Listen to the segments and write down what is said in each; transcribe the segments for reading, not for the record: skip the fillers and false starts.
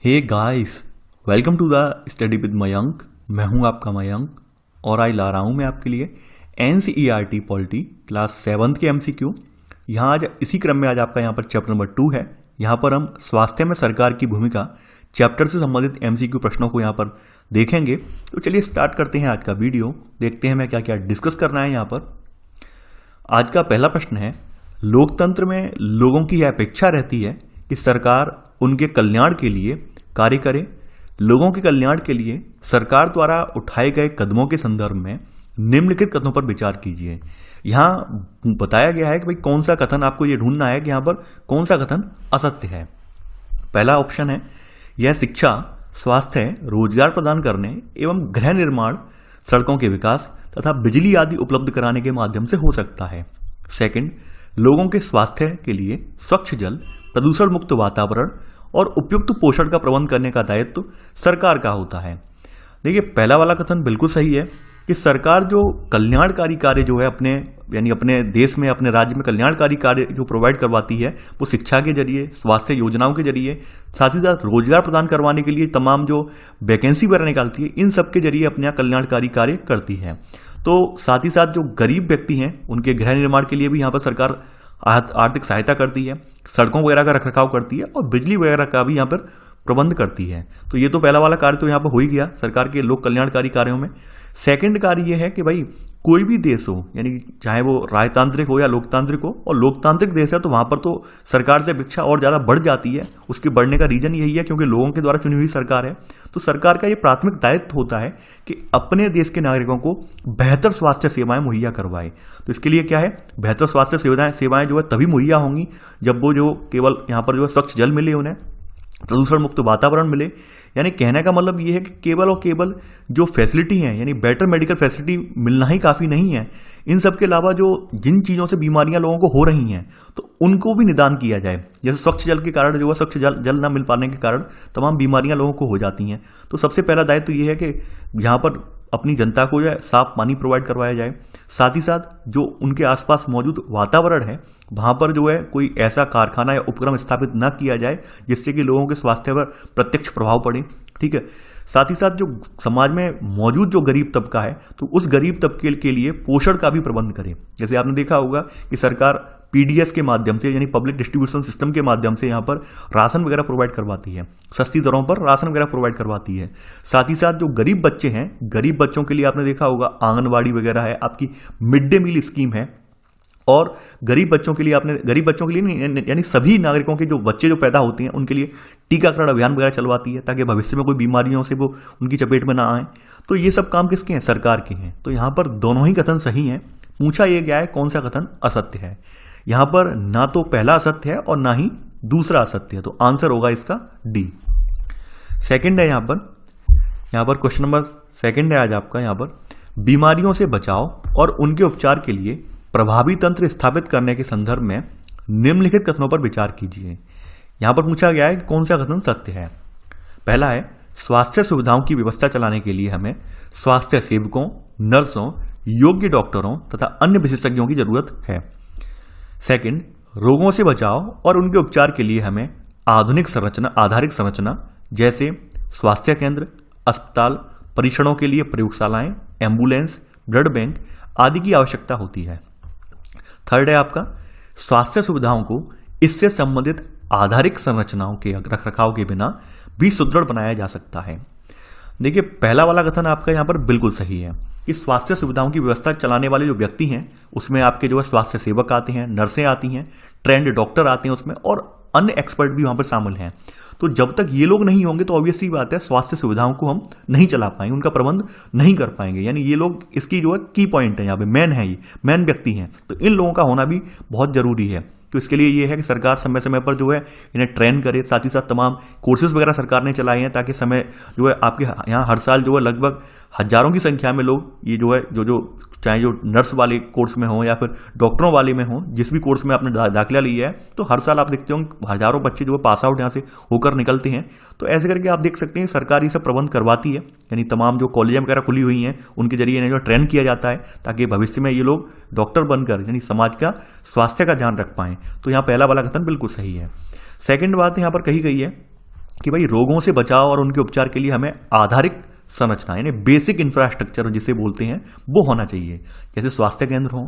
Hey guys, welcome to the study with Mayank. मैं हूं आपका मयंक और आज ला रहा हूं मैं आपके लिए एनसीईआरटी पॉलिटी क्लास 7 के एमसीक्यू। यहाँ आज इसी क्रम में आज आपका यहाँ पर चैप्टर नंबर 2 है। यहाँ पर हम स्वास्थ्य में सरकार की भूमिका चैप्टर से संबंधित एमसीक्यू प्रश्नों को यहाँ पर देखेंगे। तो चलिए स्टार्ट करते हैं आज का वीडियो। देखते हैं मैं क्या क्या डिस्कस करना है यहाँ पर। आज का पहला प्रश्न है, लोकतंत्र में लोगों की यह अपेक्षा रहती है कि सरकार उनके कल्याण के लिए कार्य करे। लोगों के कल्याण के लिए सरकार द्वारा उठाए गए कदमों के संदर्भ में निम्नलिखित कथनों पर विचार कीजिए। यहां बताया गया है कि भाई कौन सा कथन आपको यह ढूंढना है कि यहां पर कौन सा कथन असत्य है। पहला ऑप्शन है, यह शिक्षा, स्वास्थ्य, रोजगार प्रदान करने एवं गृह निर्माण, सड़कों के विकास तथा बिजली आदि उपलब्ध कराने के माध्यम से हो सकता है। सेकंड, लोगों के स्वास्थ्य के लिए स्वच्छ जल, प्रदूषण मुक्त वातावरण और उपयुक्त पोषण का प्रबंध करने का दायित्व सरकार का होता है। देखिए, पहला वाला कथन बिल्कुल सही है कि सरकार जो कल्याणकारी कार्य जो है अपने देश में, अपने राज्य में कल्याणकारी कार्य जो प्रोवाइड करवाती है वो शिक्षा के जरिए, स्वास्थ्य योजनाओं के जरिए, साथ ही साथ रोजगार प्रदान करवाने के लिए तमाम जो वैकेंसी वगैरह निकालती है, इन सब के जरिए अपना कल्याणकारी कार्य करती है। तो साथ ही साथ जो गरीब व्यक्ति हैं उनके गृह निर्माण के लिए भी यहाँ पर सरकार आर्थिक सहायता करती है, सड़कों वगैरह का रखरखाव करती है और बिजली वगैरह का भी यहाँ पर प्रबंध करती है। तो ये तो पहला वाला कार्य तो यहाँ पर हो ही गया सरकार के लोक कल्याणकारी कार्यों में। सेकंड कार्य ये है कि भाई कोई भी देश हो, यानी चाहे वो राजतांत्रिक हो या लोकतांत्रिक हो, और लोकतांत्रिक देश है तो वहां पर तो सरकार से अपेक्षा और ज्यादा बढ़ जाती है। उसके बढ़ने का रीजन यही है क्योंकि लोगों के द्वारा चुनी हुई सरकार है। तो सरकार का ये प्राथमिक दायित्व होता है कि अपने देश के नागरिकों को बेहतर स्वास्थ्य सेवाएं मुहैया करवाए। तो इसके लिए क्या है, बेहतर स्वास्थ्य सेवाएं जो है तभी मुहैया होंगी जब वो जो केवल यहाँ पर जो है स्वच्छ जल मिले, उन्हें प्रदूषण मुक्त वातावरण मिले। यानी कहने का मतलब ये है कि केवल और केवल जो फैसिलिटी है, यानी बेटर मेडिकल फैसिलिटी मिलना ही काफी नहीं है। इन सब के अलावा जो जिन चीजों से बीमारियां लोगों को हो रही हैं तो उनको भी निदान किया जाए। जैसे स्वच्छ जल के कारण जो है, स्वच्छ जल न मिल पाने के कारण तमाम बीमारियां लोगों को हो जाती हैं। तो सबसे पहला दायित्व तो ये है कि यहाँ पर अपनी जनता को जो है साफ पानी प्रोवाइड करवाया जाए। साथ ही साथ जो उनके आसपास मौजूद वातावरण है वहां पर जो है कोई ऐसा कारखाना या उपक्रम स्थापित न किया जाए जिससे कि लोगों के स्वास्थ्य पर प्रत्यक्ष प्रभाव पड़े। ठीक है। साथ ही साथ जो समाज में मौजूद जो गरीब तबका है तो उस गरीब तबके के लिए पोषण का भी प्रबंध करें। जैसे आपने देखा होगा कि सरकार पीडीएस के माध्यम से, यानी पब्लिक डिस्ट्रीब्यूशन सिस्टम के माध्यम से यहाँ पर राशन वगैरह प्रोवाइड करवाती है, सस्ती दरों पर राशन वगैरह प्रोवाइड करवाती है। साथ ही साथ जो गरीब बच्चे हैं, गरीब बच्चों के लिए आपने देखा होगा आंगनबाड़ी वगैरह है, आपकी मिड डे मील स्कीम है। और गरीब बच्चों के लिए नहीं, यानी सभी नागरिकों के जो बच्चे जो पैदा होते हैं उनके लिए टीकाकरण अभियान वगैरह चलवाती है ताकि भविष्य में कोई बीमारियों से वो उनकी चपेट में ना आए। तो ये सब काम किसके हैं, सरकार के हैं। तो यहाँ पर दोनों ही कथन सही हैं। पूछा यह गया है कौन सा कथन असत्य है। यहां पर ना तो पहला असत्य है और ना ही दूसरा असत्य है, तो आंसर होगा इसका डी। सेकंड है यहां पर क्वेश्चन नंबर सेकंड है आज आपका, यहां पर बीमारियों से बचाव और उनके उपचार के लिए प्रभावी तंत्र स्थापित करने के संदर्भ में निम्नलिखित कथनों पर विचार कीजिए। यहां पर पूछा गया है कि कौन सा कथन सत्य है। पहला है, स्वास्थ्य सुविधाओं की व्यवस्था चलाने के लिए हमें स्वास्थ्य सेवकों, नर्सों, योग्य डॉक्टरों तथा अन्य विशेषज्ञों की जरूरत है। सेकंड, रोगों से बचाव और उनके उपचार के लिए हमें आधुनिक आधारिक संरचना जैसे स्वास्थ्य केंद्र, अस्पताल, परीक्षणों के लिए प्रयोगशालाएं, एम्बुलेंस, ब्लड बैंक आदि की आवश्यकता होती है। थर्ड है आपका, स्वास्थ्य सुविधाओं को इससे संबंधित आधारिक संरचनाओं के रखरखाव के बिना भी सुदृढ़ बनाया जा सकता है। देखिए, पहला वाला कथन आपका यहां पर बिल्कुल सही है कि स्वास्थ्य सुविधाओं की व्यवस्था चलाने वाले जो व्यक्ति हैं उसमें आपके जो है स्वास्थ्य सेवक आते हैं, नर्सें आती हैं, ट्रेंड डॉक्टर आते हैं उसमें, और अन्य एक्सपर्ट भी वहां पर शामिल हैं। तो जब तक ये लोग नहीं होंगे तो ऑब्वियस सी बात है स्वास्थ्य सुविधाओं को हम नहीं चला पाएंगे, उनका प्रबंध नहीं कर पाएंगे। यानी ये लोग इसकी जो है की पॉइंट है, यहाँ पे मैन है, ये मैन व्यक्ति हैं। तो इन लोगों का होना भी बहुत जरूरी है। तो इसके लिए ये है कि सरकार समय समय पर जो है इन्हें ट्रेन करे। साथ ही साथ तमाम कोर्सेज वगैरह सरकार ने चलाए हैं ताकि समय जो है आपके यहाँ हर साल जो है लगभग हजारों की संख्या में लोग ये जो है जो चाहे जो नर्स वाले कोर्स में हो या फिर डॉक्टरों वाले में हो, जिस भी कोर्स में आपने दाखिला लिया है, तो हर साल आप देखते हो हजारों बच्चे जो है पास आउट यहाँ से होकर निकलते हैं। तो ऐसे करके आप देख सकते हैं सरकार ये सब प्रबंध करवाती है। यानी तमाम जो कॉलेज वगैरह खुली हुई हैं उनके जरिए इन्हें जो ट्रेन किया जाता है ताकि भविष्य में ये लोग डॉक्टर बनकर यानी समाज का स्वास्थ्य का ध्यान रख पाएं। तो यहाँ पहला वाला कथन बिल्कुल सही है। सेकंड बात यहाँ पर कही गई है कि भाई रोगों से बचाव और उनके उपचार के लिए हमें आधारिक संरचना यानी बेसिक इंफ्रास्ट्रक्चर जिसे बोलते हैं वो होना चाहिए। जैसे स्वास्थ्य केंद्र हो,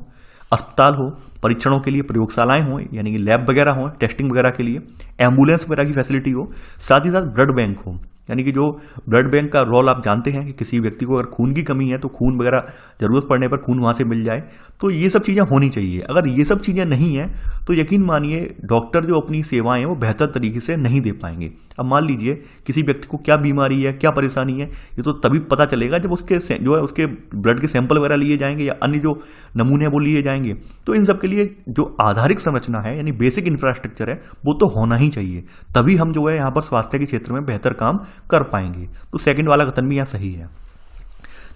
अस्पताल हो, परीक्षणों के लिए प्रयोगशालाएं हों यानी कि लैब वगैरह हो टेस्टिंग वगैरह के लिए, एम्बुलेंस वगैरह की फैसिलिटी हो, साथ ही साथ ब्लड बैंक हो यानी कि जो ब्लड बैंक का रोल आप जानते हैं कि किसी व्यक्ति को अगर खून की कमी है तो खून वगैरह जरूरत पड़ने पर खून वहां से मिल जाए। तो ये सब चीज़ें होनी चाहिए। अगर ये सब चीज़ें नहीं है तो यकीन मानिए डॉक्टर जो अपनी सेवाएं हैं वो बेहतर तरीके से नहीं दे पाएंगे। अब मान लीजिए किसी व्यक्ति को क्या बीमारी है, क्या परेशानी है, ये तो तभी पता चलेगा जब उसके जो है उसके ब्लड के सैंपल वगैरह लिए जाएंगे या अन्य जो नमूने हैं वो लिए जाएंगे। तो इन सब के लिए जो आधारिक संरचना है यानी बेसिक इंफ्रास्ट्रक्चर है वो तो होना ही चाहिए, तभी हम जो है यहाँ पर स्वास्थ्य के क्षेत्र में बेहतर काम कर पाएंगे। तो सेकंड वाला कथन भी यहाँ सही है।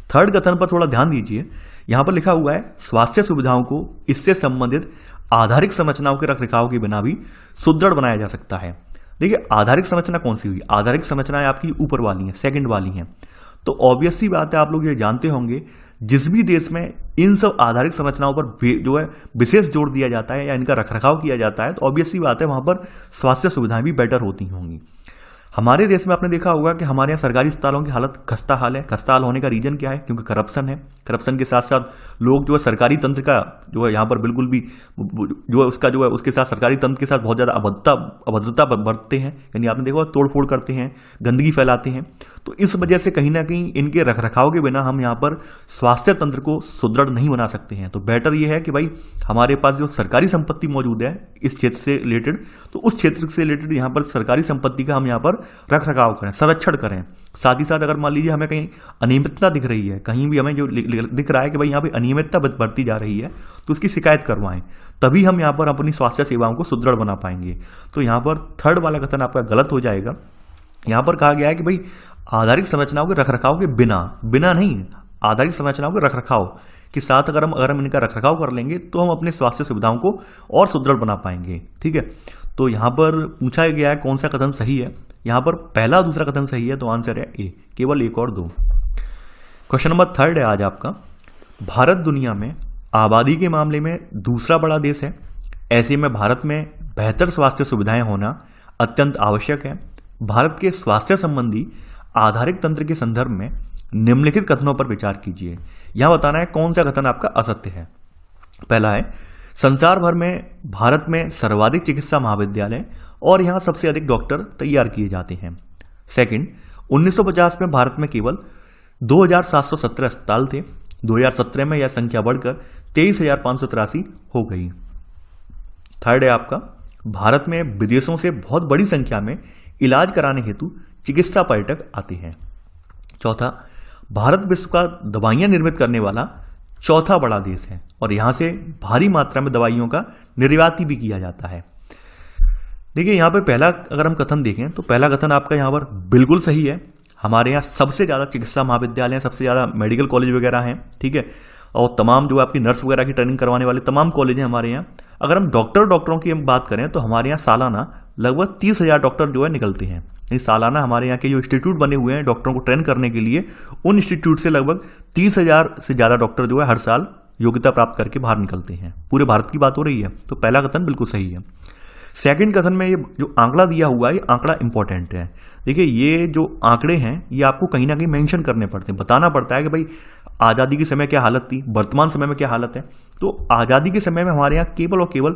थर्ड कथन पर थोड़ा ध्यान दीजिए। यहाँ पर लिखा हुआ है स्वास्थ्य सुविधाओं को इससे संबंधित आधारिक संरचनाओं के रखरखाव के बिना भी सुदृढ़ बनाया जा सकता है। देखिए आधारिक संरचना कौन सी हुई? आधारिक संरचनाएं आपकी ऊपर वाली हैं, सेकंड वाली हैं। तो ऑब्वियस सी बात है, आप लोग ये जानते होंगे जिस भी देश में इन सब आधारिक संरचनाओं पर जो है विशेष जोर दिया जाता है या इनका रखरखाव किया जाता है तो ऑब्वियस सी बात है वहां पर स्वास्थ्य सुविधाएं भी बेटर होती होंगी। हमारे देश में आपने देखा होगा कि हमारे यहाँ सरकारी अस्पतालों की हालत खस्ता हाल है। खस्ता हाल होने का रीजन क्या है? क्योंकि करप्शन है। करप्शन के साथ साथ लोग जो है सरकारी तंत्र का जो है यहाँ पर बिल्कुल भी जो है उसका जो है उसके साथ सरकारी तंत्र के साथ बहुत ज़्यादा अभद्रता बरतते हैं, यानी आपने देखा तोड़ फोड़ करते हैं, गंदगी फैलाते हैं। तो इस वजह से कहीं ना कहीं इनके रखरखाव के बिना हम यहाँ पर स्वास्थ्य तंत्र को सुदृढ़ नहीं बना सकते हैं। तो बेटर ये है कि भाई हमारे पास जो सरकारी संपत्ति मौजूद है इस क्षेत्र से रिलेटेड, तो उस क्षेत्र से रिलेटेड यहाँ पर सरकारी संपत्ति का हम यहाँ पर रखरखाव करें, संरक्षण करें। साथ ही साथ अगर मान लीजिए हमें कहीं अनियमितता दिख रही है, कहीं भी हमें जो दिख रहा है कि भाई यहाँ पे अनियमितता बढ़ती जा रही है तो उसकी शिकायत करवाएं, तभी हम यहाँ पर अपनी स्वास्थ्य सेवाओं को सुदृढ़ बना पाएंगे। तो यहाँ पर थर्ड वाला कथन आपका गलत हो जाएगा। यहाँ पर कहा गया है कि भाई आधारिक संरचनाओं के रखरखाव के बिना नहीं, आधारिक संरचनाओं के रखरखाव के साथ अगर हम इनका रखरखाव कर लेंगे तो हम अपने स्वास्थ्य सुविधाओं को और सुदृढ़ बना पाएंगे। ठीक है, तो यहाँ पर पूछा गया है कौन सा कथन सही है। यहाँ पर पहला और दूसरा कथन सही है, तो आंसर है ए, केवल एक और दो। क्वेश्चन नंबर थर्ड है आज आपका, भारत दुनिया में आबादी के मामले में दूसरा बड़ा देश है, ऐसे में भारत में बेहतर स्वास्थ्य सुविधाएं होना अत्यंत आवश्यक है। भारत के स्वास्थ्य संबंधी आधारिक तंत्र के संदर्भ में निम्नलिखित कथनों पर विचार कीजिए। यहां बताना है कौन सा कथन आपका असत्य है। पहला है संसार भर में भारत में सर्वाधिक चिकित्सा महाविद्यालय और यहां सबसे अधिक डॉक्टर तैयार किए जाते हैं। सेकंड, 1950 में भारत में केवल 2717 अस्पताल थे, 2017 में यह संख्या बढ़कर 23,583 हो गई। थर्ड है आपका, भारत में विदेशों से बहुत बड़ी संख्या में इलाज कराने हेतु चिकित्सा पर्यटक आते हैं। चौथा, भारत विश्व का दवाइयां निर्मित करने वाला चौथा बड़ा देश है और यहां से भारी मात्रा में दवाइयों का निर्यात भी किया जाता है। देखिए यहाँ पे पहला अगर हम कथन देखें तो पहला कथन आपका यहाँ पर बिल्कुल सही है। हमारे यहाँ सबसे ज़्यादा चिकित्सा महाविद्यालय हैं, सबसे ज़्यादा मेडिकल कॉलेज वगैरह हैं। ठीक है, और तमाम जो आपकी नर्स वगैरह की ट्रेनिंग करवाने वाले तमाम कॉलेज हैं हमारे यहाँ। अगर हम डॉक्टरों की हम बात करें तो हमारे यहाँ सालाना लगभग 30,000 डॉक्टर जो है निकलते हैं। सालाना हमारे यहाँ के जो इंस्टीट्यूट बने हुए हैं डॉक्टरों को ट्रेन करने के लिए, उन इंस्टीट्यूट से लगभग 30,000 से ज़्यादा डॉक्टर जो है हर साल योग्यता प्राप्त करके बाहर निकलते हैं। पूरे भारत की बात हो रही है, तो पहला कथन बिल्कुल सही है। सेकंड कथन में ये जो आंकड़ा दिया हुआ है ये आंकड़ा इंपॉर्टेंट है। देखिए ये जो आंकड़े हैं ये आपको कहीं ना कहीं मेंशन करने पड़ते हैं, बताना पड़ता है कि भाई आज़ादी के समय क्या हालत थी, वर्तमान समय में क्या हालत है। तो आज़ादी के समय में हमारे यहाँ केवल और केवल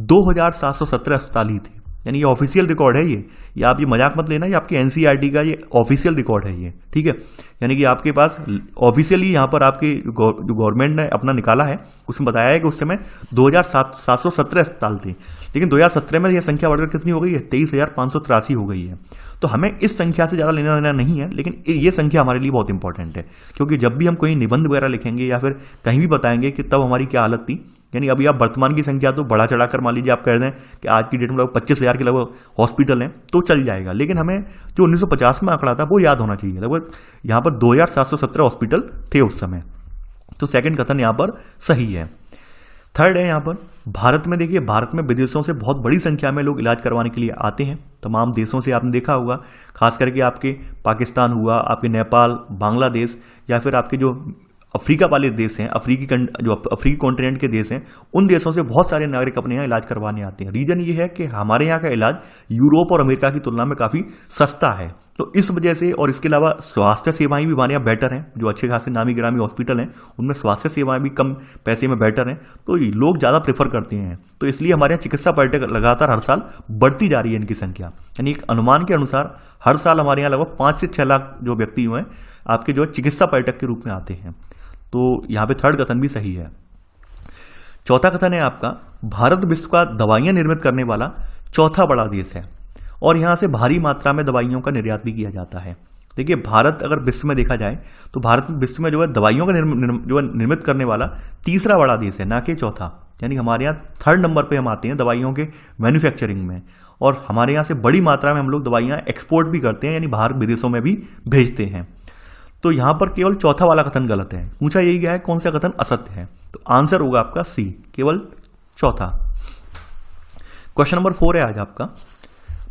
2717 अस्पताल ही थे, यानी ये ऑफिशियल रिकॉर्ड है। ये आप ये मजाक मत लेना, ये आपकी एनसीईआरटी का ये ऑफिशियल रिकॉर्ड है ये। ठीक है, यानी कि आपके पास ऑफिशियली यहाँ पर आपके जो गवर्नमेंट ने अपना निकाला है उसमें बताया है कि उस समय 2717 अस्पताल थे, लेकिन 2017 में यह संख्या बढ़कर कितनी हो गई है, 23,583 हो गई है। तो हमें इस संख्या से ज़्यादा लेना देना नहीं है, लेकिन ये संख्या हमारे लिए बहुत इंपॉर्टेंट है, क्योंकि जब भी हम कोई निबंध वगैरह लिखेंगे या फिर कहीं भी बताएंगे कि तब हमारी क्या हालत थी, यानी अभी आप वर्तमान की संख्या तो बढ़ा चढ़ाकर मान लीजिए आप कह रहे हैं कि आज की डेट में लगभग 25,000 के लगभग हॉस्पिटल हैं तो चल जाएगा, लेकिन हमें जो 1950 में आंकड़ा था वो याद होना चाहिए। लगभग यहाँ पर 2717 हॉस्पिटल थे उस समय। तो सेकंड कथन यहाँ पर सही है। थर्ड है यहाँ पर भारत में, देखिए भारत में विदेशों से बहुत बड़ी संख्या में लोग इलाज करवाने के लिए आते हैं। तमाम देशों से आपने देखा होगा, खास करके आपके पाकिस्तान हुआ, आपके नेपाल, बांग्लादेश या फिर आपके जो अफ्रीका वाले देश हैं, जो अफ्रीकी कॉन्टिनेंट के देश हैं, उन देशों से बहुत सारे नागरिक अपने यहाँ इलाज करवाने आते हैं। रीजन ये है कि हमारे यहाँ का इलाज यूरोप और अमेरिका की तुलना में काफ़ी सस्ता है, तो इस वजह से, और इसके अलावा स्वास्थ्य सेवाएं भी हमारे यहाँ बेटर हैं। जो अच्छे खासे नामी गिरामी हॉस्पिटल हैं उनमें स्वास्थ्य सेवाएं भी कम पैसे में बेटर हैं, तो लोग ज़्यादा प्रेफर करते हैं। तो इसलिए हमारे यहाँ चिकित्सा पर्यटक लगातार हर साल बढ़ती जा रही है इनकी संख्या। यानी एक अनुमान के अनुसार हर साल हमारे यहाँ लगभग 5 से 6 लाख जो व्यक्ति हुए हैं आपके जो चिकित्सा पर्यटक के रूप में आते हैं। तो यहाँ पे थर्ड कथन भी सही है। चौथा कथन है आपका, भारत विश्व का दवाइयाँ निर्मित करने वाला चौथा बड़ा देश है और यहाँ से भारी मात्रा में दवाइयों का निर्यात भी किया जाता है। देखिए, भारत अगर विश्व में देखा जाए तो भारत विश्व में जो है दवाइयों का निर्मित करने वाला तीसरा बड़ा देश है, ना कि चौथा। यानी हमारे यहाँ थर्ड नंबर पे हम आते हैं दवाइयों के मैन्युफैक्चरिंग में, और हमारे यहाँ से बड़ी मात्रा में हम लोग दवाइयाँ एक्सपोर्ट भी करते हैं, यानी बाहर विदेशों में भी भेजते हैं। तो यहाँ पर केवल चौथा वाला कथन गलत है। पूछा यही गया है कौन सा कथन असत्य है, तो आंसर होगा आपका सी, केवल चौथा। क्वेश्चन नंबर 4 है आज आपका,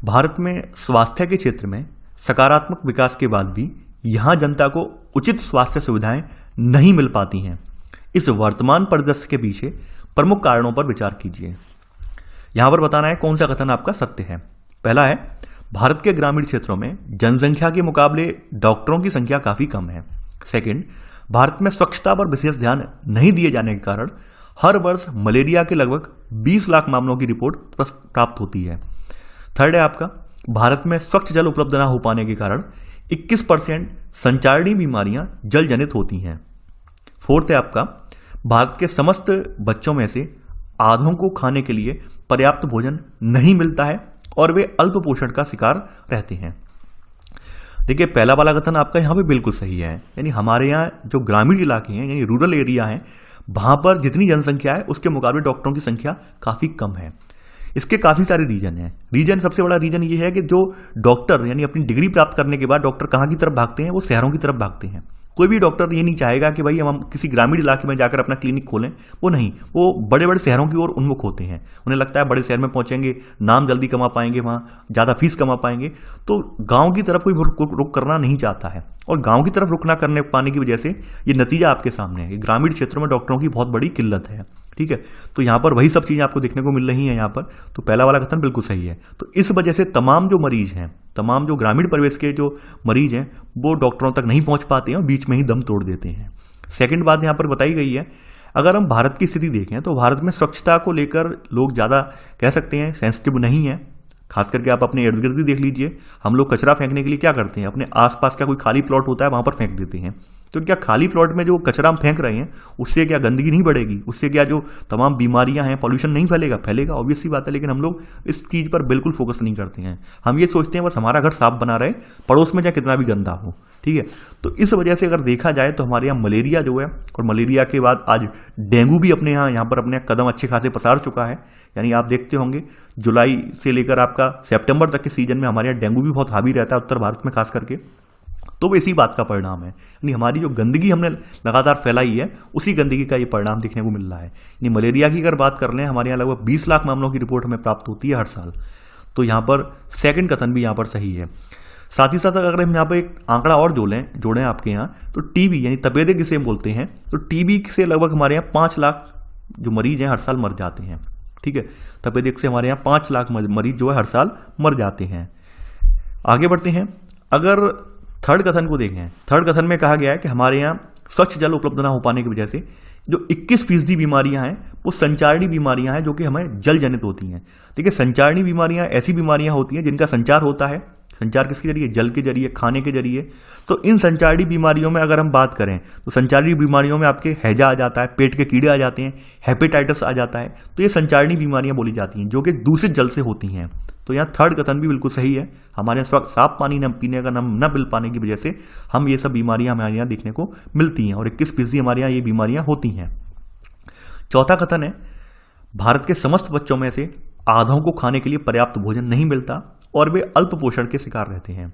भारत में स्वास्थ्य के क्षेत्र में सकारात्मक विकास के बाद भी यहां जनता को उचित स्वास्थ्य सुविधाएं नहीं मिल पाती हैं। इस वर्तमान परिदृश्य के पीछे प्रमुख कारणों पर विचार कीजिए। यहां पर बताना है कौन सा कथन आपका सत्य है। पहला है, भारत के ग्रामीण क्षेत्रों में जनसंख्या के मुकाबले डॉक्टरों की संख्या काफी कम है। सेकंड, भारत में स्वच्छता पर विशेष ध्यान नहीं दिए जाने के कारण हर वर्ष मलेरिया के लगभग 20 लाख मामलों की रिपोर्ट प्राप्त होती है। थर्ड है आपका, भारत में स्वच्छ जल उपलब्ध न हो पाने के कारण 21% संचारणी बीमारियां जल जनित होती हैं। फोर्थ है आपका, भारत के समस्त बच्चों में से आधों को खाने के लिए पर्याप्त भोजन नहीं मिलता है और वे अल्प पोषण का शिकार रहते हैं। देखिए, पहला वाला कथन आपका यहाँ पे बिल्कुल सही है। यानी हमारे यहाँ जो ग्रामीण इलाके हैं, यानी रूरल एरिया है, वहां पर जितनी जनसंख्या है उसके मुकाबले डॉक्टरों की संख्या काफी कम है। इसके काफी सारे रीजन हैं। सबसे बड़ा रीजन ये है कि जो डॉक्टर यानी अपनी डिग्री प्राप्त करने के बाद डॉक्टर कहाँ की तरफ भागते हैं, वो शहरों की तरफ भागते हैं। कोई भी डॉक्टर ये नहीं चाहेगा कि भाई हम किसी ग्रामीण इलाके में जाकर अपना क्लिनिक खोलें, वो नहीं, वो बड़े बड़े शहरों की ओर उन्मुख होते हैं। उन्हें लगता है बड़े शहर में पहुंचेंगे, नाम जल्दी कमा पाएंगे, वहाँ ज़्यादा फीस कमा पाएंगे, तो गाँव की तरफ कोई रुख करना नहीं चाहता है। और गाँव की तरफ रुख ना करने पाने की वजह से ये नतीजा आपके सामने है कि ग्रामीण क्षेत्रों में डॉक्टरों की बहुत बड़ी किल्लत है। ठीक है, तो यहाँ पर वही सब चीज़ें आपको देखने को मिल रही हैं यहाँ पर। तो पहला वाला कथन बिल्कुल सही है। तो इस वजह से तमाम जो मरीज हैं, तमाम जो ग्रामीण परिवेश के जो मरीज हैं, वो डॉक्टरों तक नहीं पहुँच पाते हैं और बीच में ही दम तोड़ देते हैं। सेकंड बात यहाँ पर बताई गई है, अगर हम भारत की स्थिति देखें तो भारत में स्वच्छता को लेकर लोग ज़्यादा कह सकते हैं सेंसिटिव नहीं है। खास करके आप अपने इर्द गिर्द देख लीजिए, हम लोग कचरा फेंकने के लिए क्या करते हैं, अपने आसपास का कोई खाली प्लॉट होता है वहाँ पर फेंक देते हैं। तो क्या खाली प्लॉट में जो कचरा हम फेंक रहे हैं उससे क्या गंदगी नहीं बढ़ेगी, उससे क्या जो तमाम बीमारियां हैं, पॉल्यूशन नहीं फैलेगा? फैलेगा, ऑब्वियस सी बात है। लेकिन हम लोग इस चीज़ पर बिल्कुल फोकस नहीं करते हैं। हम ये सोचते हैं बस हमारा घर साफ बना रहे, पड़ोस में चाहे कितना भी गंदा हो। ठीक है, तो इस वजह से अगर देखा जाए तो हमारे यहाँ मलेरिया जो है, और मलेरिया के बाद आज डेंगू भी अपने यहाँ पर अपने कदम अच्छे खासे पसार चुका है। यानी आप देखते होंगे जुलाई से लेकर आपका सितंबर तक के सीजन में हमारे यहाँ डेंगू भी बहुत हावी रहता है उत्तर भारत में खास करके। तो वो इसी बात का परिणाम है। यानी हमारी जो गंदगी हमने लगातार फैलाई है, उसी गंदगी का ये परिणाम देखने को मिल रहा है। यानी मलेरिया की अगर बात कर लें, हमारे यहाँ लगभग 20 लाख मामलों की रिपोर्ट हमें प्राप्त होती है हर साल। तो यहाँ पर सेकंड कथन भी यहाँ पर सही है। साथ ही साथ अगर हम यहाँ पर एक आंकड़ा और जोड़ें आपके यहाँ, तो टीबी यानी तपेदिक जिसे बोलते हैं, तो टीबी से लगभग हमारे यहाँ 5 लाख जो मरीज हैं हर साल मर जाते हैं। ठीक है, तपेदिक से हमारे यहाँ 5 लाख मरीज जो है हर साल मर जाते हैं। आगे बढ़ते हैं, अगर थर्ड कथन को देखें, थर्ड कथन में कहा गया है कि हमारे यहाँ स्वच्छ जल उपलब्ध ना हो पाने की वजह से जो 21% बीमारियां हैं वो संचारणी बीमारियां हैं, जो कि हमें जल जनित होती हैं। देखिए, संचारणी बीमारियां ऐसी बीमारियां होती हैं जिनका संचार होता है। संचार किसके जरिए? जल के जरिए, खाने के जरिए। तो इन संचारणी बीमारियों में अगर हम बात करें तो संचारणी बीमारियों में आपके हैजा आ जाता है, पेट के कीड़े आ जाते हैं, हेपेटाइटिस आ जाता है। तो ये संचारणी बीमारियां बोली जाती हैं जो कि दूषित जल से होती हैं। तो यहाँ थर्ड कथन भी बिल्कुल सही है। हमारे साफ पानी न पीने का न मिल पाने की वजह से हम ये सब बीमारियां हमारे यहाँ देखने को मिलती हैं और 21% हमारे यहाँ ये बीमारियां होती हैं। चौथा कथन है, भारत के समस्त बच्चों में से आधों को खाने के लिए पर्याप्त भोजन नहीं मिलता और वे अल्प पोषण के शिकार रहते हैं।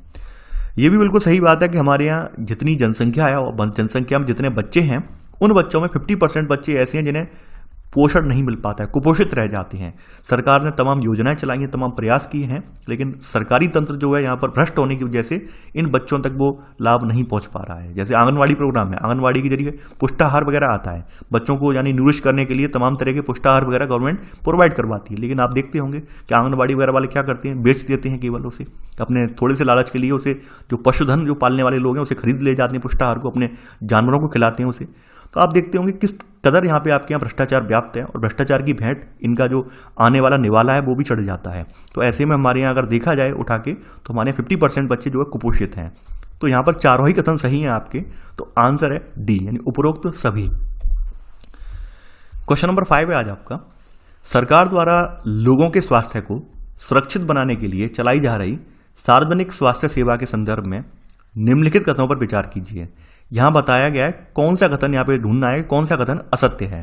ये भी बिल्कुल सही बात है कि हमारे यहाँ जितनी जनसंख्या है और जनसंख्या में जितने बच्चे हैं, उन बच्चों में 50% बच्चे ऐसे हैं जिन्हें पोषण नहीं मिल पाता है, कुपोषित रह जाते हैं। सरकार ने तमाम योजनाएं चलाई हैं, तमाम प्रयास किए हैं, लेकिन सरकारी तंत्र जो है यहाँ पर भ्रष्ट होने की वजह से इन बच्चों तक वो लाभ नहीं पहुंच पा रहा है। जैसे आंगनवाड़ी प्रोग्राम है, आंगनवाड़ी के जरिए पुष्टाहार वगैरह आता है, बच्चों को यानी नूरिश करने के लिए तमाम तरह के पुष्टाहार वगैरह गवर्नमेंट प्रोवाइड करवाती है। लेकिन आप देखते होंगे कि आंगनवाड़ी वगैरह वाले क्या करते हैं, बेच देते हैं केवल उसे, अपने थोड़े से लालच के लिए उसे, जो पशुधन जो पालने वाले लोग हैं उसे खरीद ले जाते हैं, पुष्टाहार को अपने जानवरों को खिलाते हैं उसे। तो आप देखते होंगे किस कदर यहाँ पे आपके यहाँ भ्रष्टाचार व्याप्त है, और भ्रष्टाचार की भेंट इनका जो आने वाला निवाला है वो भी चढ़ जाता है। तो ऐसे में हमारे यहाँ अगर देखा जाए उठा के, तो हमारे 50% बच्चे जो है कुपोषित हैं। तो यहाँ पर चारों ही कथन सही हैं आपके, तो आंसर है डी यानी उपरोक्त सभी। क्वेश्चन नंबर 5 है आज आपका, सरकार द्वारा लोगों के स्वास्थ्य को सुरक्षित बनाने के लिए चलाई जा रही सार्वजनिक स्वास्थ्य सेवा के संदर्भ में निम्नलिखित कथनों पर विचार कीजिए। यहां बताया गया है कौन सा कथन यहां पे ढूंढना है, कौन सा कथन असत्य है।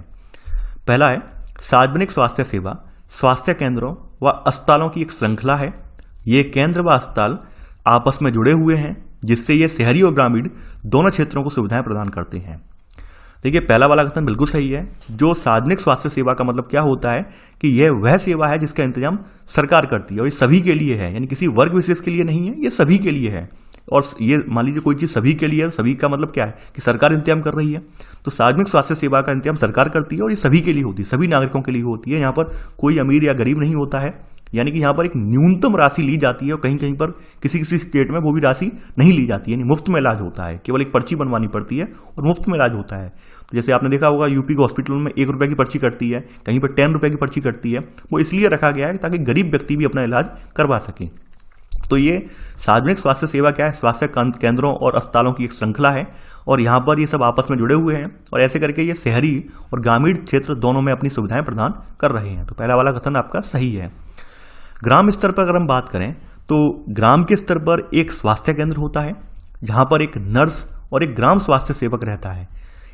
पहला है, सार्वजनिक स्वास्थ्य सेवा स्वास्थ्य केंद्रों व अस्पतालों की एक श्रृंखला है। ये केंद्र व अस्पताल आपस में जुड़े हुए हैं, जिससे ये शहरी और ग्रामीण दोनों क्षेत्रों को सुविधाएं प्रदान करते हैं। देखिए, पहला वाला कथन बिल्कुल सही है। जो सार्वजनिक स्वास्थ्य सेवा का मतलब क्या होता है कि यह वह सेवा है जिसका इंतजाम सरकार करती है, और ये सभी के लिए है, यानी किसी वर्ग विशेष के लिए नहीं है, ये सभी के लिए है। और ये मान लीजिए कोई चीज सभी के लिए है, सभी का मतलब क्या है कि सरकार इंतजाम कर रही है। तो सार्वजनिक स्वास्थ्य सेवा का इंतजाम सरकार करती है, और ये सभी के लिए होती है, सभी नागरिकों के लिए होती है। यहाँ पर कोई अमीर या गरीब नहीं होता है, यानी कि यहाँ पर एक न्यूनतम राशि ली जाती है, और कहीं कहीं पर किसी किसी स्टेट में वो भी राशि नहीं ली जाती है, यानी मुफ्त में इलाज होता है, केवल एक पर्ची बनवानी पड़ती है और मुफ्त में इलाज होता है। तो जैसे आपने देखा होगा यूपी के हॉस्पिटल में 1 रुपये की पर्ची कटती है, कहीं पर 10 रुपये की पर्ची कटती है। वो इसलिए रखा गया है ताकि गरीब व्यक्ति भी अपना इलाज करवा सके। तो ये सार्वजनिक स्वास्थ्य सेवा क्या है, स्वास्थ्य केंद्रों और अस्पतालों की एक श्रृंखला है, और यहाँ पर ये सब आपस में जुड़े हुए हैं, और ऐसे करके ये शहरी और ग्रामीण क्षेत्र दोनों में अपनी सुविधाएं प्रदान कर रहे हैं। तो पहला वाला कथन आपका सही है। ग्राम स्तर पर अगर हम बात करें तो ग्राम के स्तर पर एक स्वास्थ्य केंद्र होता है, जहां पर एक नर्स और एक ग्राम स्वास्थ्य सेवक रहता है।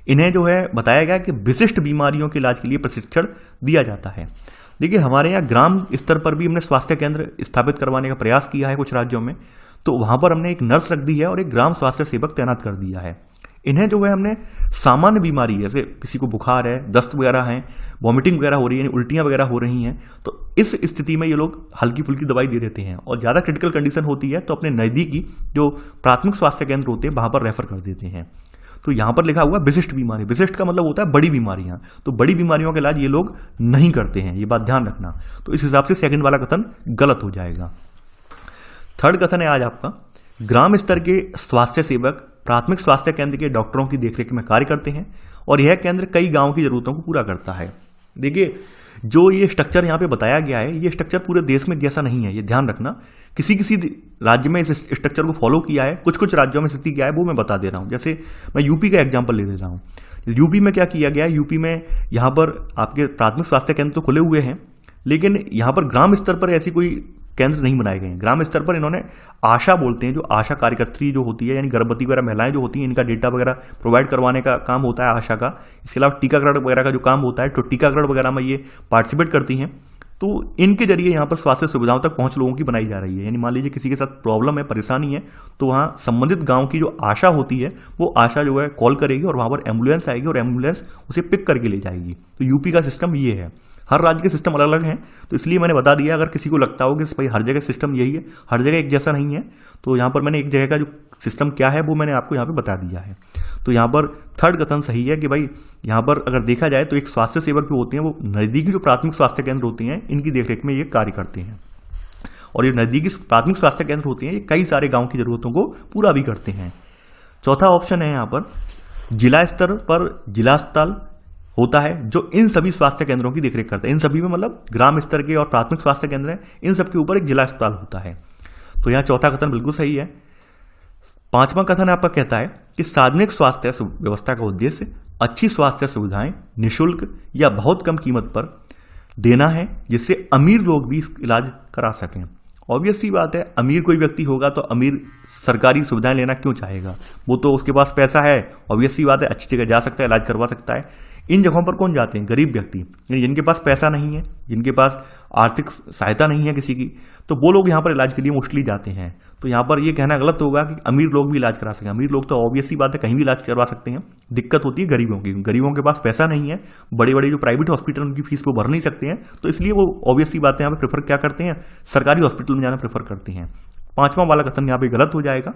इन्हें जो है बताया गया कि विशिष्ट बीमारियों के इलाज के लिए प्रशिक्षण दिया जाता है। देखिए, हमारे यहाँ ग्राम स्तर पर भी हमने स्वास्थ्य केंद्र स्थापित करवाने का प्रयास किया है कुछ राज्यों में, तो वहां पर हमने एक नर्स रख दी है और एक ग्राम स्वास्थ्य सेवक तैनात कर दिया है। इन्हें जो है हमने सामान्य बीमारी, जैसे किसी को बुखार है, दस्त वगैरह है, वॉमिटिंग वगैरह हो रही है, उल्टियां वगैरह हो रही हैं, तो इस स्थिति में ये लोग हल्की फुल्की दवाई दे देते हैं, और ज़्यादा क्रिटिकल कंडीशन होती है तो अपने नज़दीकी जो प्राथमिक स्वास्थ्य केंद्र होते हैं वहां पर रेफर कर देते हैं। तो यहां पर लिखा हुआ विशिष्ट बीमारी, विशिष्ट का मतलब होता है बड़ी बीमारियां, तो बड़ी बीमारियों का इलाज ये लोग नहीं करते हैं, ये बात ध्यान रखना। तो इस हिसाब से सेकंड वाला कथन गलत हो जाएगा। थर्ड कथन है आज आपका, ग्राम स्तर के स्वास्थ्य सेवक प्राथमिक स्वास्थ्य केंद्र के डॉक्टरों की देखरेख में कार्य करते हैं, और यह केंद्र कई गांवों की जरूरतों को पूरा करता है। देखिए, जो ये स्ट्रक्चर यहाँ पे बताया गया है, ये स्ट्रक्चर पूरे देश में जैसा नहीं है, ये ध्यान रखना। किसी किसी राज्य में इस स्ट्रक्चर को फॉलो किया है, कुछ कुछ राज्यों में स्थिति क्या है वो मैं बता दे रहा हूँ। जैसे मैं यूपी का एग्जाम्पल ले रहा हूँ। यूपी में क्या किया गया है, यूपी में यहाँ पर आपके प्राथमिक स्वास्थ्य केंद्र तो खुले हुए हैं, लेकिन यहाँ पर ग्राम स्तर पर ऐसी कोई केंद्र नहीं बनाए गए हैं। ग्राम स्तर पर इन्होंने आशा बोलते हैं, जो आशा कार्यकर्त्री जो होती है, यानी गर्भवती वगैरह महिलाएं जो होती हैं, इनका डेटा वगैरह प्रोवाइड करवाने का काम होता है आशा का। इसके अलावा टीकाकरण वगैरह का जो काम होता है, तो टीकाकरण वगैरह में ये पार्टिसिपेट करती हैं। तो इनके जरिए यहाँ पर स्वास्थ्य सुविधाओं तक पहुंच लोगों की बनाई जा रही है। यानी मान लीजिए किसी के साथ प्रॉब्लम है, परेशानी है, तो वहाँ संबंधित गांव की जो आशा होती है वो आशा जो है कॉल करेगी, और वहाँ पर एम्बुलेंस आएगी और एम्बुलेंस उसे पिक करके ले जाएगी। तो यूपी का सिस्टम ये है। हर राज्य के सिस्टम अलग अलग हैं, तो इसलिए मैंने बता दिया। अगर किसी को लगता हो कि भाई हर जगह सिस्टम यही है, हर जगह एक जैसा नहीं है, तो यहाँ पर मैंने एक जगह का जो सिस्टम क्या है वो मैंने आपको यहाँ पे बता दिया है। तो यहाँ पर थर्ड कथन सही है कि भाई यहाँ पर अगर देखा जाए तो एक स्वास्थ्य सेवक जो होते हैं वो नज़दीकी जो प्राथमिक स्वास्थ्य केंद्र होते हैं इनकी देखरेख में ये कार्य करते हैं, और ये नज़दीकी प्राथमिक स्वास्थ्य केंद्र होते हैं ये कई सारे गाँव की जरूरतों को पूरा भी करते हैं। चौथा ऑप्शन है यहाँ पर, जिला स्तर पर जिला अस्पताल होता है जो इन सभी स्वास्थ्य केंद्रों की देखरेख करता है। इन सभी में मतलब ग्राम स्तर के और प्राथमिक स्वास्थ्य केंद्र हैं, इन सब के ऊपर एक जिला अस्पताल होता है। तो यहाँ चौथा कथन बिल्कुल सही है। पांचवा कथन आपका कहता है कि सार्वजनिक स्वास्थ्य व्यवस्था का उद्देश्य अच्छी स्वास्थ्य सुविधाएं निःशुल्क या बहुत कम कीमत पर देना है, जिससे अमीर लोग भी इलाज करा सकें। ऑब्वियस सी बात है, अमीर कोई व्यक्ति होगा तो अमीर सरकारी सुविधाएं लेना क्यों चाहेगा, वो तो उसके पास पैसा है, ऑब्वियस सी बात है, अच्छी जगह जा सकता है, इलाज करवा सकता है। इन जगहों पर कौन जाते हैं, गरीब व्यक्ति, जिनके पास पैसा नहीं है, जिनके पास आर्थिक सहायता नहीं है किसी की, तो वो लोग यहाँ पर इलाज के लिए मोस्टली जाते हैं। तो यहाँ पर ये कहना गलत होगा कि अमीर लोग भी इलाज करा सकें। अमीर लोग तो ऑब्वियस सी बात है कहीं भी इलाज करवा सकते हैं। दिक्कत होती है गरीबों की, गरीबों के पास पैसा नहीं है, बड़े बड़े जो प्राइवेट हॉस्पिटल उनकी फीस वो भर नहीं सकते हैं, तो इसलिए वो ऑब्वियस सी बात है यहाँ पे प्रेफर क्या करते हैं, सरकारी हॉस्पिटल में जाना प्रेफर करते हैं। पांचवा वाला कथन यहाँ पे गलत हो जाएगा,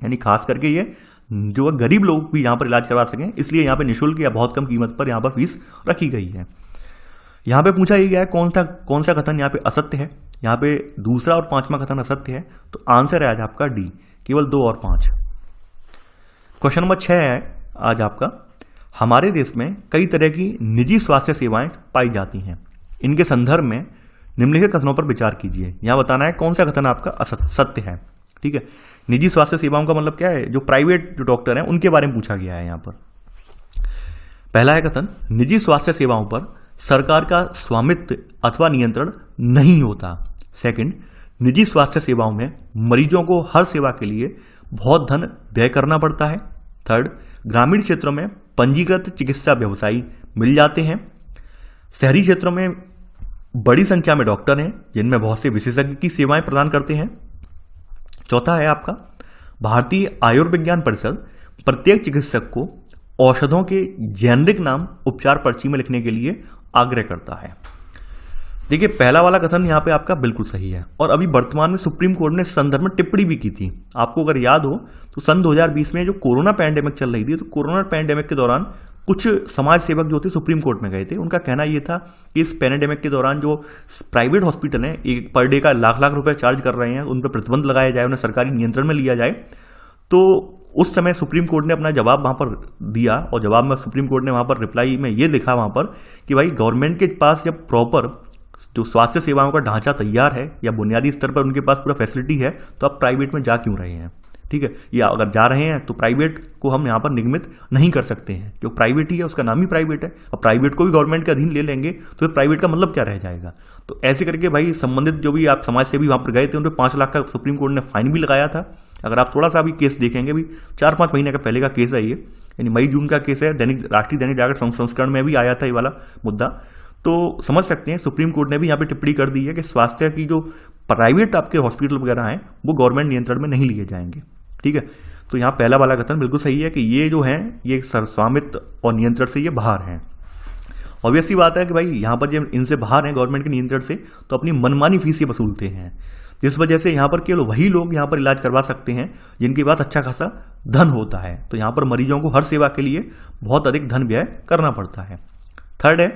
यानी खास करके ये जो गरीब लोग भी यहाँ पर इलाज करवा सकें, इसलिए यहाँ पे निःशुल्क या बहुत कम कीमत पर यहाँ पर फीस रखी गई है। यहाँ पे पूछा ही गया है कौन सा कथन यहाँ पे असत्य है। यहाँ पे दूसरा और पांचवा कथन असत्य है, तो आंसर है आज आपका डी, केवल 2 और 5। क्वेश्चन नंबर 6 है आज आपका, हमारे देश में कई तरह की निजी स्वास्थ्य सेवाएं पाई जाती हैं, इनके संदर्भ में निम्नलिखित कथनों पर विचार कीजिए। यहाँ बताना है कौन सा कथन आपका सत्य है। ठीक है, निजी स्वास्थ्य सेवाओं का मतलब क्या है, जो प्राइवेट जो डॉक्टर हैं उनके बारे में पूछा गया है यहाँ पर। पहला है कथन, निजी स्वास्थ्य सेवाओं पर सरकार का स्वामित्व अथवा नियंत्रण नहीं होता। सेकंड, निजी स्वास्थ्य सेवाओं में मरीजों को हर सेवा के लिए बहुत धन व्यय करना पड़ता है। थर्ड, ग्रामीण क्षेत्रों में पंजीकृत चिकित्सा व्यवसायी मिल जाते हैं। शहरी क्षेत्रों में बड़ी संख्या में डॉक्टर हैं जिनमें बहुत से विशेषज्ञ की सेवाएं प्रदान करते हैं। चौथा है आपका, भारतीय आयुर्विज्ञान परिषद प्रत्येक चिकित्सक को औषधों के जेनरिक नाम उपचार पर्ची में लिखने के लिए आग्रह करता है। देखिए, पहला वाला कथन यहाँ पे आपका बिल्कुल सही है, और अभी वर्तमान में सुप्रीम कोर्ट ने इस संदर्भ में टिप्पणी भी की थी। आपको अगर याद हो तो सन 2020 में जो कोरोना पैंडेमिक चल रही थी, तो कोरोना पैंडेमिक के दौरान कुछ समाज सेवक जो थे सुप्रीम कोर्ट में गए थे। उनका कहना यह था कि इस पैंडेमिक के दौरान जो प्राइवेट हॉस्पिटल हैं एक पर डे का लाख रुपए चार्ज कर रहे हैं, उन पर प्रतिबंध लगाया जाए, उन्हें सरकारी नियंत्रण में लिया जाए। तो उस समय सुप्रीम कोर्ट ने अपना जवाब वहां पर दिया, और जवाब में सुप्रीम कोर्ट ने वहां पर रिप्लाई में ये लिखा वहां पर कि भाई गवर्नमेंट के पास जब प्रॉपर जो स्वास्थ्य सेवाओं का ढांचा तैयार है या बुनियादी स्तर पर उनके पास पूरा फैसिलिटी है, तो आप प्राइवेट में जा क्यों रहे हैं। ठीक है, या अगर जा रहे हैं तो प्राइवेट को हम यहाँ पर निगमित नहीं कर सकते हैं, जो प्राइवेट ही है उसका नाम ही प्राइवेट है। और प्राइवेट को भी गवर्नमेंट के अधीन ले लेंगे तो फिर प्राइवेट का मतलब क्या रह जाएगा। तो ऐसे करके भाई संबंधित जो भी आप समाज सेवी वहां पर गए थे उन पर 5 लाख का सुप्रीम कोर्ट ने फाइन भी लगाया था। अगर आप थोड़ा सा भी केस देखेंगे, भी 4-5 महीने का पहले का केस है ये, यानी मई जून का केस है, राष्ट्रीय दैनिक जागरण संस्करण में भी आया था ये वाला मुद्दा। तो समझ सकते हैं सुप्रीम कोर्ट ने भी यहाँ पे टिप्पणी कर दी है कि स्वास्थ्य की जो प्राइवेट आपके हॉस्पिटल वगैरह हैं वो गवर्नमेंट नियंत्रण में नहीं लिए जाएंगे। ठीक है, तो यहाँ पहला वाला कथन बिल्कुल सही है कि ये जो है ये स्वामित्व और नियंत्रण से ये बाहर हैं। ऑब्वियस सी बात है कि भाई यहाँ पर जब इनसे बाहर हैं गवर्नमेंट के नियंत्रण से, तो अपनी मनमानी फीस ये वसूलते हैं, जिस वजह से यहाँ पर केवल वही लोग यहाँ पर इलाज करवा सकते हैं जिनके पास अच्छा खासा धन होता है। तो यहाँ पर मरीजों को हर सेवा के लिए बहुत अधिक धन व्यय करना पड़ता है। थर्ड है,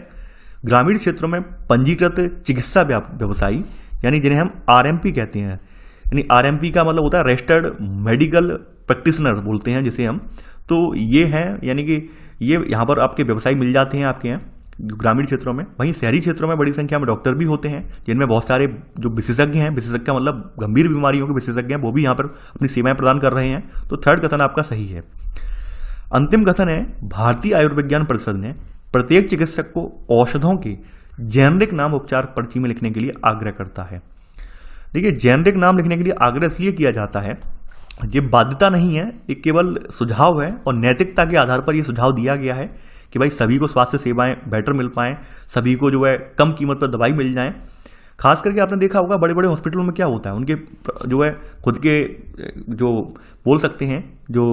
ग्रामीण क्षेत्रों में पंजीकृत चिकित्सा व्यवसायी, यानी जिन्हें हम आरएमपी कहते हैं, यानी आरएमपी का मतलब होता है रजिस्टर्ड मेडिकल प्रैक्टिशनर बोलते हैं जिसे हम। तो ये हैं, यानी कि ये यहाँ पर आपके व्यवसायी मिल जाते हैं आपके यहाँ ग्रामीण क्षेत्रों में। वहीं शहरी क्षेत्रों में बड़ी संख्या में डॉक्टर भी होते हैं जिनमें बहुत सारे जो विशेषज्ञ हैं, विशेषज्ञ का मतलब गंभीर बीमारियों के विशेषज्ञ हैं, वो भी यहाँ पर अपनी सेवाएं प्रदान कर रहे हैं। तो थर्ड कथन आपका सही है। अंतिम कथन है, भारतीय आयुर्विज्ञान परिषद ने प्रत्येक चिकित्सक को औषधों के जेनरिक नाम उपचार पर्ची में लिखने के लिए आग्रह करता है। देखिए, जेनरिक नाम लिखने के लिए आग्रह इसलिए किया जाता है, ये बाध्यता नहीं है, ये केवल सुझाव है, और नैतिकता के आधार पर यह सुझाव दिया गया है कि भाई सभी को स्वास्थ्य सेवाएं बेटर मिल पाएं, सभी को जो है कम कीमत पर दवाई मिल जाए। खास करके आपने देखा होगा बड़े बड़े हॉस्पिटलों में क्या होता है, उनके जो है खुद के जो बोल सकते हैं जो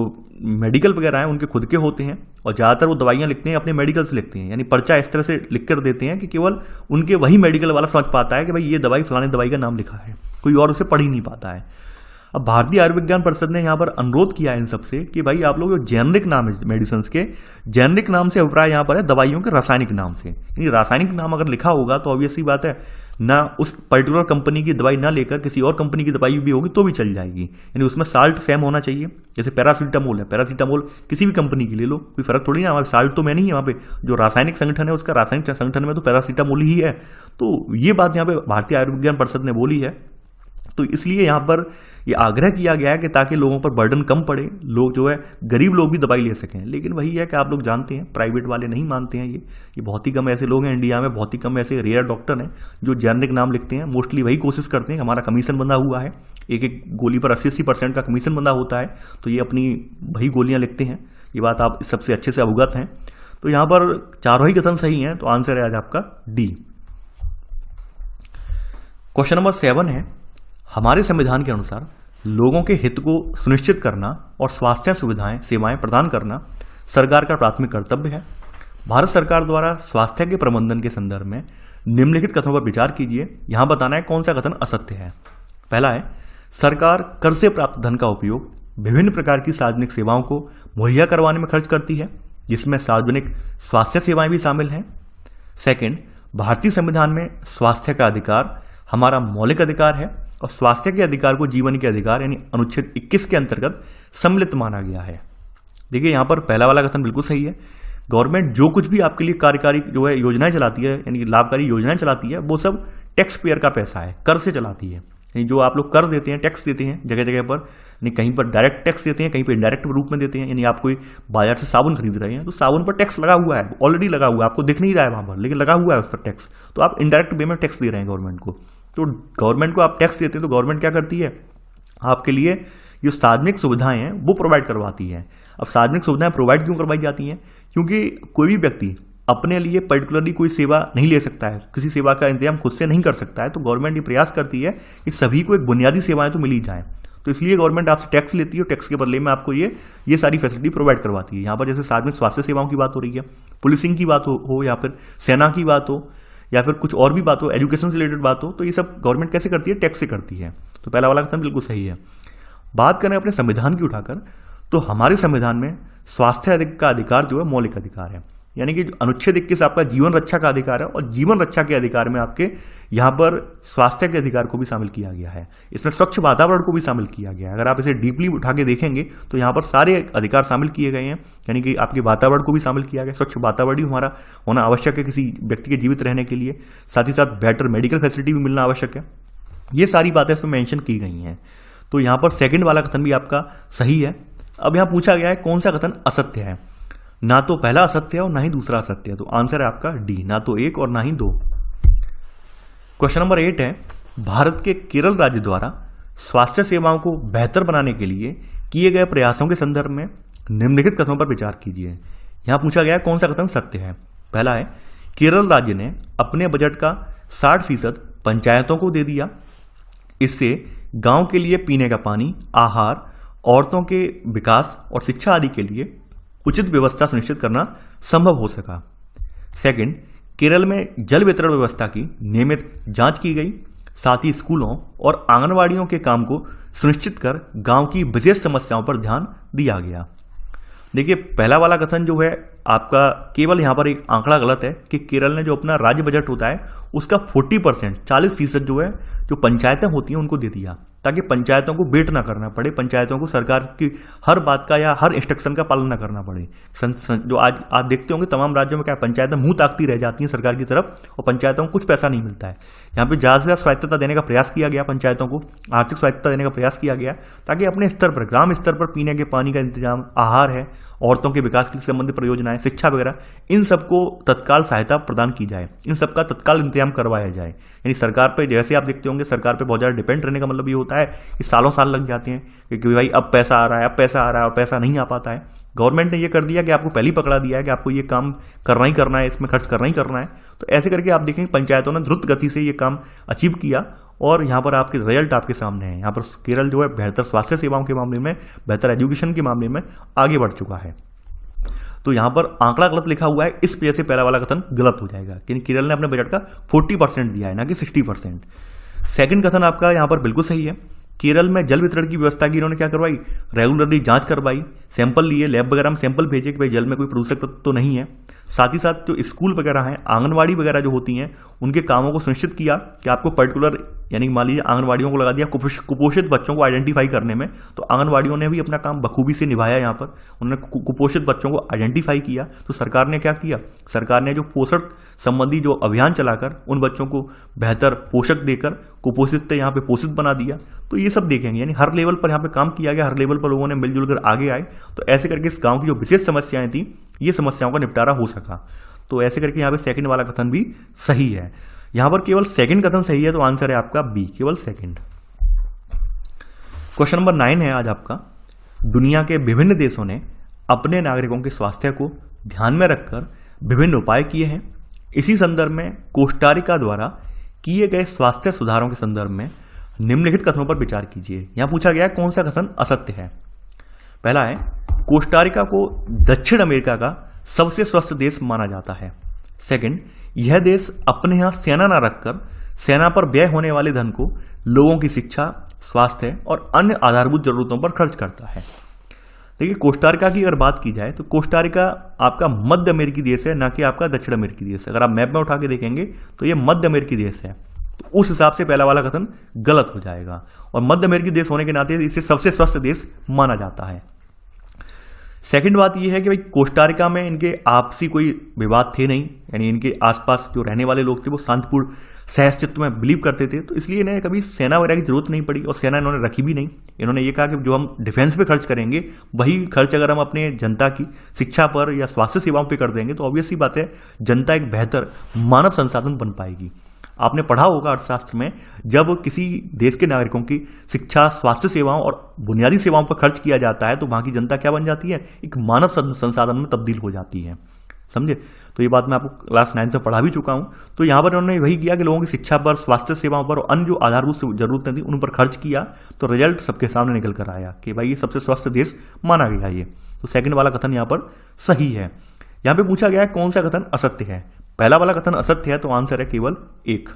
मेडिकल वगैरह हैं उनके खुद के होते हैं, और ज़्यादातर वो दवाइयाँ लिखते हैं अपने मेडिकल से लिखते हैं, यानी पर्चा इस तरह से लिख कर देते हैं कि केवल उनके वही मेडिकल वाला समझ पाता है कि भाई ये दवाई फलाने दवाई का नाम लिखा है, कोई और उसे पढ़ ही नहीं पाता है। अब भारतीय आयुर्विज्ञान परिषद ने यहाँ पर अनुरोध किया है इन सबसे कि भाई आप लोग जो जेनरिक नाम है मेडिसिन के, जेनरिक नाम से अभिप्राय यहाँ पर है दवाइयों के रासायनिक नाम से। यानी रासायनिक नाम अगर लिखा होगा तो ऑब्वियस सी बात है ना, उस पर्टिकुलर कंपनी की दवाई ना लेकर किसी और कंपनी की दवाई भी होगी तो भी चल जाएगी। यानी उसमें साल्ट सेम होना चाहिए, जैसे पैरासीटामोल है, पैरासीटामोल किसी भी कंपनी की ले लो, कोई फर्क थोड़ी ना, साल्ट तो मैं नहीं है वहाँ पे, जो रासायनिक संगठन है उसका रासायनिक संगठन में तो पैरासीटामोल ही है। तो ये बात यहाँ पे भारतीय आयुर्विज्ञान परिषद ने बोली है। तो इसलिए यहाँ पर ये आग्रह किया गया है कि ताकि लोगों पर बर्डन कम पड़े, लोग जो है गरीब लोग भी दवाई ले सकें। लेकिन वही है कि आप लोग जानते हैं प्राइवेट वाले नहीं मानते हैं, ये बहुत ही कम ऐसे लोग हैं इंडिया में, बहुत ही कम ऐसे रेयर डॉक्टर हैं जो जेनरिक नाम लिखते हैं। मोस्टली वही कोशिश करते हैं, हमारा कमीशन बंधा हुआ है, एक एक गोली पर 80% का कमीशन बंधा होता है, तो ये अपनी वही गोलियां लिखते हैं। ये बात आप सबसे अच्छे से अवगत हैं। तो यहाँ पर चारों ही कथन सही हैं, तो आंसर है आज आपका डी। क्वेश्चन नंबर 7 है, हमारे संविधान के अनुसार लोगों के हित को सुनिश्चित करना और स्वास्थ्य सेवाएं प्रदान करना सरकार का प्राथमिक कर्तव्य है। भारत सरकार द्वारा स्वास्थ्य के प्रबंधन के संदर्भ में निम्नलिखित कथनों पर विचार कीजिए। यहां बताना है कौन सा कथन असत्य है। पहला है, सरकार कर से प्राप्त धन का उपयोग विभिन्न प्रकार की सार्वजनिक सेवाओं को मुहैया करवाने में खर्च करती है, जिसमें सार्वजनिक स्वास्थ्य सेवाएं भी शामिल हैं। सेकंड, भारतीय संविधान में स्वास्थ्य का अधिकार हमारा मौलिक अधिकार है और स्वास्थ्य के अधिकार को जीवन के अधिकार यानी अनुच्छेद 21 के अंतर्गत सम्मिलित माना गया है। देखिए यहां पर पहला वाला कथन बिल्कुल सही है। गवर्नमेंट जो कुछ भी आपके लिए कार्यकारी जो है योजनाएं चलाती है यानी लाभकारी योजनाएं चलाती है वो सब टैक्स पेयर का पैसा है, कर से चलाती है। यानी जो आप लोग कर देते हैं, टैक्स देते हैं जगह जगह पर, यानी कहीं पर डायरेक्ट टैक्स देते हैं, कहीं पर इनडायरेक्ट रूप में देते हैं। यानी आप कोई बाजार से साबुन खरीद रहे हैं तो साबुन पर टैक्स लगा हुआ है, ऑलरेडी लगा हुआ है, आपको दिख नहीं रहा है वहां पर, लेकिन लगा हुआ है उस पर टैक्स। तो आप इनडायरेक्ट वे में टैक्स दे रहे हैं गवर्नमेंट को। तो गवर्नमेंट को आप टैक्स देते हैं तो गवर्नमेंट क्या करती है, आपके लिए जो सार्वजनिक सुविधाएं हैं वो प्रोवाइड करवाती है। अब सार्वजनिक सुविधाएं प्रोवाइड क्यों करवाई जाती हैं? क्योंकि कोई भी व्यक्ति अपने लिए पर्टिकुलरली कोई सेवा नहीं ले सकता है, किसी सेवा का इंतजाम खुद से नहीं कर सकता है, तो गवर्नमेंट ये प्रयास करती है कि सभी को एक बुनियादी सेवाएं तो मिल ही जाए। तो इसलिए गवर्नमेंट आपसे टैक्स लेती है और टैक्स के बदले में आपको ये सारी फैसिलिटी प्रोवाइड करवाती है। यहाँ पर जैसे सार्वजनिक स्वास्थ्य सेवाओं की बात हो रही है, पुलिसिंग की बात हो या फिर सेना की बात हो या फिर कुछ और भी बात हो, एजुकेशन से रिलेटेड बात हो, तो ये सब गवर्नमेंट कैसे करती है? टैक्स से करती है। तो पहला वाला कथन बिल्कुल सही है। बात करें अपने संविधान की उठाकर, तो हमारे संविधान में स्वास्थ्य का अधिकार जो है मौलिक अधिकार है। यानी कि अनुच्छेद 21 आपका जीवन रक्षा का अधिकार है और जीवन रक्षा के अधिकार में आपके यहाँ पर स्वास्थ्य के अधिकार को भी शामिल किया गया है। इसमें स्वच्छ वातावरण को भी शामिल किया गया है। अगर आप इसे डीपली उठा के देखेंगे तो यहाँ पर सारे अधिकार शामिल किए गए हैं। यानी कि आपके वातावरण को भी शामिल किया गया, स्वच्छ वातावरण भी हमारा होना आवश्यक है किसी व्यक्ति के जीवित रहने के लिए। साथ ही साथ बेटर मेडिकल फैसिलिटी भी मिलना आवश्यक है। ये सारी बातें इसमें मेंशन की गई हैं। तो यहाँ पर सेकंड वाला कथन भी आपका सही है। अब यहाँ पूछा गया है कौन सा कथन असत्य है। ना तो पहला असत्य है और ना ही दूसरा असत्य है, तो आंसर है आपका डी, ना तो 1 और ना ही 2। क्वेश्चन नंबर 8 है, भारत के केरल राज्य द्वारा स्वास्थ्य सेवाओं को बेहतर बनाने के लिए किए गए प्रयासों के संदर्भ में निम्नलिखित कथनों पर विचार कीजिए। यहां पूछा गया है कौन सा कथन सत्य है। पहला है, केरल राज्य ने अपने बजट का 60% पंचायतों को दे दिया। इससे गांव के लिए पीने का पानी, आहार, औरतों के विकास और शिक्षा आदि के लिए उचित व्यवस्था सुनिश्चित करना संभव हो सका। सेकंड, केरल में जल वितरण व्यवस्था की नियमित जांच की गई। साथ ही स्कूलों और आंगनवाड़ियों के काम को सुनिश्चित कर गांव की विशेष समस्याओं पर ध्यान दिया गया। देखिए पहला वाला कथन जो है आपका केवल यहां पर एक आंकड़ा गलत है कि केरल ने जो अपना राज्य बजट होता है उसका 40% जो है जो पंचायतें होती हैं उनको दे दिया, ताकि पंचायतों को वेट ना करना पड़े, पंचायतों को सरकार की हर बात का या हर इंस्ट्रक्शन का पालन ना करना पड़े। जो आज देखते होंगे तमाम राज्यों में क्या पंचायतें मुंह ताकती रह जाती हैं सरकार की तरफ और पंचायतों को कुछ पैसा नहीं मिलता है। यहाँ पे ज़्यादा से ज़्यादा स्वायत्तता देने का प्रयास किया गया, पंचायतों को आर्थिक स्वायत्तता देने का प्रयास किया गया, ताकि अपने स्तर पर ग्राम स्तर पर पीने के पानी का इंतजाम, आहार है, औरतों के विकास से संबंधित परियोजनाएं, शिक्षा वगैरह, इन सबको तत्काल सहायता प्रदान की जाए, इन सबका तत्काल इंतजाम करवाया जाए। यानी सरकार पे जैसे आप देखते होंगे सरकार पे बहुत ज़्यादा डिपेंड रहने का मतलब ये होता है कि सालों साल लग जाते हैं क्योंकि भाई अब पैसा आ रहा है, अब पैसा आ रहा है और पैसा नहीं आ पाता है। गवर्नमेंट ने ये कर दिया कि आपको पहले ही पकड़ा दिया है कि आपको ये काम करना ही करना है, इसमें खर्च करना ही करना है। तो ऐसे करके आप देखेंगे पंचायतों ने द्रुत गति से ये काम अचीव किया और यहाँ पर आपके रिजल्ट आपके सामने है। यहाँ पर केरल जो है बेहतर स्वास्थ्य सेवाओं के मामले में, बेहतर एजुकेशन के मामले में आगे बढ़ चुका है। तो यहां पर आंकड़ा गलत लिखा हुआ है, इस वजह से पहला वाला कथन गलत हो जाएगा कि केरल ने अपने बजट का 40% दिया है, ना कि 60%। सेकंड कथन आपका यहां पर बिल्कुल सही है। केरल में जल वितरण की व्यवस्था की इन्होंने क्या करवाई, रेगुलरली जांच करवाई, सैंपल लिए, लैब वगैरह में सैंपल भेजे कि भाई जल में कोई प्रदूषक तत्व तो नहीं है। साथ ही साथ जो स्कूल वगैरह हैं, आंगनवाड़ी वगैरह जो होती हैं, उनके कामों को सुनिश्चित किया कि आपको पर्टिकुलर यानी मान लीजिए आंगनवाड़ियों को लगा दिया कुपोषित बच्चों को आइडेंटिफाई करने में, तो आंगनवाड़ियों ने भी अपना काम बखूबी से निभाया। यहाँ पर उन्होंने कुपोषित बच्चों को आइडेंटिफाई किया। तो सरकार ने क्या किया, सरकार ने जो पोषण संबंधी जो अभियान चलाकर उन बच्चों को बेहतर पोषक देकर कुपोषित से यहाँ पे पोषित बना दिया। तो ये सब देखेंगे, यानी हर लेवल पर यहाँ पे काम किया गया, हर लेवल पर लोगों ने मिलजुल कर आगे आए। तो ऐसे करके इस गाँव की जो विशेष समस्याएं थी, ये समस्याओं का निपटारा हो सका। तो ऐसे करके यहाँ पे सेकंड वाला कथन भी सही है। यहां पर केवल सेकंड कथन सही है, तो आंसर है आपका बी, केवल सेकंड। क्वेश्चन नंबर 9 है आज आपका, दुनिया के विभिन्न देशों ने अपने नागरिकों के स्वास्थ्य को ध्यान में रखकर विभिन्न उपाय किए हैं। इसी संदर्भ में कोस्टारिका द्वारा किए गए स्वास्थ्य सुधारों के संदर्भ में निम्नलिखित कथनों पर विचार कीजिए। यहां पूछा गया है कौन सा कथन असत्य है। पहला है कोस्टारिका को दक्षिण अमेरिका का सबसे स्वस्थ देश माना जाता है। सेकंड, यह देश अपने यहां सेना न रखकर सेना पर व्यय होने वाले धन को लोगों की शिक्षा, स्वास्थ्य और अन्य आधारभूत जरूरतों पर खर्च करता है। देखिए, कोस्टारिका की अगर बात की जाए तो कोस्टारिका आपका मध्य अमेरिकी देश है, ना कि आपका दक्षिण अमेरिकी देश है। अगर आप मैप में उठा के देखेंगे तो ये मध्य अमेरिकी देश है, तो उस हिसाब से पहला वाला कथन गलत हो जाएगा। और मध्य अमेरिकी देश होने के नाते इसे सबसे स्वस्थ देश माना जाता है। सेकंड बात यह है कि भाई कोस्टारिका में इनके आपसी कोई विवाद थे नहीं, यानी इनके आसपास जो रहने वाले लोग थे वो शांतिपूर्ण सहअस्तित्व में बिलीव करते थे, तो इसलिए इन्हें कभी सेना वगैरह की जरूरत नहीं पड़ी और सेना इन्होंने रखी भी नहीं। इन्होंने ये कहा कि जो हम डिफेंस पे खर्च करेंगे वही खर्च अगर हम अपने जनता की शिक्षा पर या स्वास्थ्य सेवाओं पे कर देंगे तो ऑब्वियस सी बात है जनता एक बेहतर मानव संसाधन बन पाएगी। आपने पढ़ा होगा अर्थशास्त्र में, जब किसी देश के नागरिकों की शिक्षा, स्वास्थ्य सेवाओं और बुनियादी सेवाओं पर खर्च किया जाता है तो वहां की जनता क्या बन जाती है, एक मानव संसाधन में तब्दील हो जाती है। समझे? तो ये बात मैं आपको क्लास 9 में पढ़ा भी चुका हूं। तो यहां पर उन्होंने वही किया कि लोगों की शिक्षा पर, स्वास्थ्य सेवाओं पर और अन्य जो आधारभूत जरूरतें थी उन पर खर्च किया, तो रिजल्ट सबके सामने निकल कर आया कि भाई ये सबसे स्वस्थ देश माना गया ये। तो सेकंड वाला कथन यहां पर सही है। यहां पे पूछा गया है कौन सा कथन असत्य है। पहला वाला कथन असत्य है, तो आंसर है केवल 1।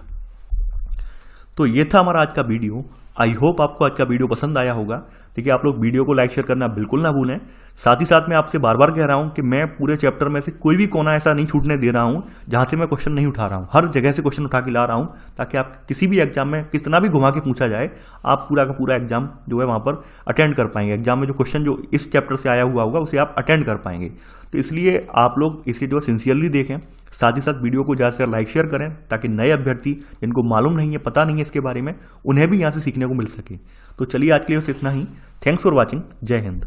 तो ये था हमारा आज का वीडियो। आई होप आपको आज का वीडियो पसंद आया होगा। देखिए, आप लोग वीडियो को लाइक शेयर करना बिल्कुल ना भूलें। साथ ही साथ मैं आपसे बार बार कह रहा हूं कि मैं पूरे चैप्टर में से कोई भी कोना ऐसा नहीं छूटने दे रहा हूं जहां से मैं क्वेश्चन नहीं उठा रहा हूं। हर जगह से क्वेश्चन उठा के ला रहा हूं ताकि आप किसी भी एग्जाम में कितना भी घुमा के पूछा जाए, आप पूरा का पूरा एग्जाम जो है वहां पर अटेंड कर पाएंगे। एग्जाम में जो क्वेश्चन जो इस चैप्टर से आया हुआ होगा उसे आप अटेंड कर पाएंगे। तो इसलिए आप लोग इसे जो सिंसियरली देखें, साथ ही साथ वीडियो को ज़्यादा से लाइक शेयर करें ताकि नए अभ्यर्थी जिनको मालूम नहीं है, पता नहीं है इसके बारे में, उन्हें भी यहाँ से सीखने को मिल सके। तो चलिए आज के लिए बस इतना ही। Thanks for watching. जय हिंद।